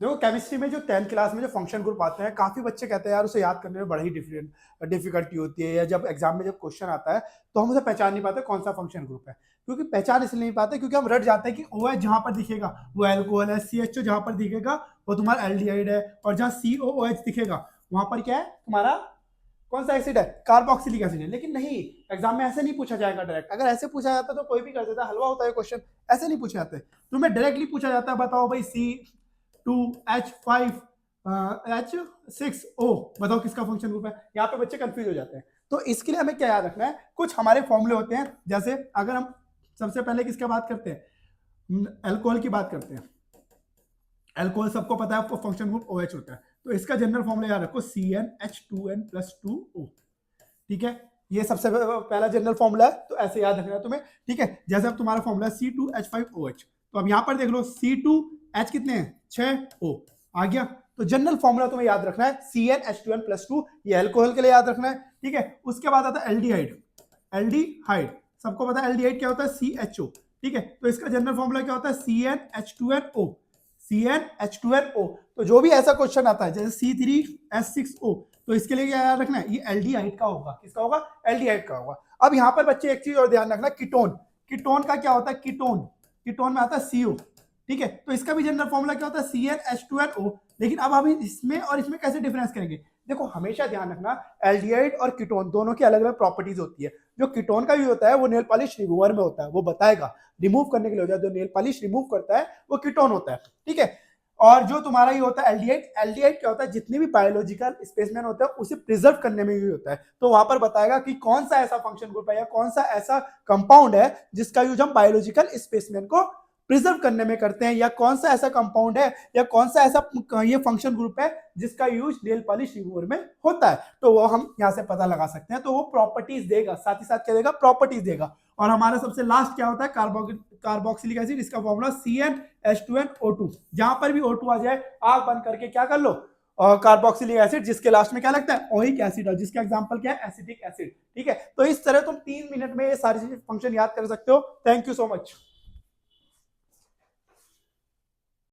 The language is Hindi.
देखो केमिस्ट्री में जो 10th क्लास में जो फंक्शन ग्रुप आते हैं, काफी बच्चे कहते हैं यार उसे याद करने में बड़ा ही डिफिकल्टी होती है, या जब एग्जाम में जब क्वेश्चन आता है तो हम उसे पहचान नहीं पाते कौन सा फंक्शन ग्रुप है। क्योंकि पहचान इसलिए नहीं पाते क्योंकि हम रट जाते हैं कि ओ एच जहां पर दिखेगा वो एल्कोहल है, सी एच ओ जहां पर दिखेगा वो तुम्हारा एल्डिहाइड है, और जहां सी ओ ओ एच दिखेगा वहां पर क्या है तुम्हारा कौन सा एसिड है, कार्बोक्सिलिक एसिड है। लेकिन नहीं, एग्जाम में ऐसे नहीं पूछा जाएगा डायरेक्ट। अगर ऐसे पूछा जाता तो कोई भी कर देता, हलवा होता है क्वेश्चन। ऐसे नहीं पूछे जाते, तुम्हें डायरेक्टली पूछा जाता है बताओ भाई C2H5H6O बताओ किसका फंक्शन ग्रुप है। यहाँ पे बच्चे कंफ्यूज हो जाते हैं। तो इसके लिए हमें क्या याद रखना है, कुछ हमारे फॉर्मूले होते हैं। जैसे अगर हम सबसे पहले किसका बात करते हैं, अल्कोहल की बात करते हैं। अल्कोहल सबको पता है आपको फंक्शन ग्रुप OH होता है, तो इसका जनरल फॉर्मूला याद रखो CnH2n+2O। ठीक है, ये सबसे पहला जनरल फॉर्मूला है, तो ऐसे याद रखना है तुम्हें। ठीक है, जैसे अब तुम्हारा फॉर्मूला C2H5OH, तो अब यहां पर देख लो C2H कितने हैं 6O आ गया। तो जनरल फॉर्मूला तुम्हें याद रखना है CnH2n+2, ये अल्कोहल के लिए याद रखना है। ठीक है, उसके बाद आता है एल्डिहाइड। एल्डिहाइड सबको पता है एल्डिहाइड क्या होता है CHO। ठीक है, तो इसका जनरल फॉर्मूला क्या होता है CnH2nO। CnH2nO, तो जो भी ऐसा क्वेश्चन आता है जैसे C3H6O, तो इसके लिए क्या याद रखना है, ये एल्डिहाइड का होगा। किसका होगा, एल्डिहाइड का होगा। अब यहां पर बच्चे एक चीज और ध्यान रखना, कीटोन। कीटोन का क्या होता है, कीटोन, कीटोन में आता है CO। ठीक है, तो इसका भी जनरल फॉर्मूला क्या होता है CnH2nO। लेकिन अब हम इसमें और इसमें कैसे डिफरेंस करेंगे, देखो हमेशा ध्यान रखना एल्डिहाइड और कीटोन दोनों की अलग अलग प्रॉपर्टीज होती है। जो कीटोन का भी होता है वो नेल पॉलिश रिमूवर में होता है, वो बताएगा रिमूव करने के लिए होता है। जो नेल पॉलिश रिमूव करता है वो कीटोन होता है। ठीक है, और जो तुम्हारा ये होता है एल्डिहाइड, एल्डिहाइड क्या होता है, जितने भी बायोलॉजिकल स्पेसमेन होता है उसे प्रिजर्व करने में भी होता है। तो वहां पर बताएगा कि कौन सा ऐसा फंक्शन ग्रुप है या कौन सा ऐसा कंपाउंड है जिसका यूज हम बायोलॉजिकल स्पेसमेन को प्रिजर्व करने में करते हैं, या कौन सा ऐसा कंपाउंड है या कौन सा ऐसा ये फंक्शन ग्रुप है जिसका यूज नेल पॉलिश रिमूवर में होता है। तो वो हम यहाँ से पता लगा सकते हैं। तो वो प्रॉपर्टीज देगा, साथ ही साथ क्या देगा, प्रॉपर्टीज देगा। और हमारा सबसे लास्ट क्या होता है, कार्बोक्सिलिक एसिड, इसका फॉर्मूला CnH2nO2। जहां पर भी O2 आ जाए आग बंद करके क्या कर लो, कार्बोक्सिलिक एसिड, जिसके लास्ट में क्या लगता है ओइक एसिड, और जिसका एग्जांपल क्या है एसिटिक एसिड। ठीक है, तो इस तरह तुम 3 मिनट में ये सारी फंक्शन याद कर सकते हो। Thank you so much.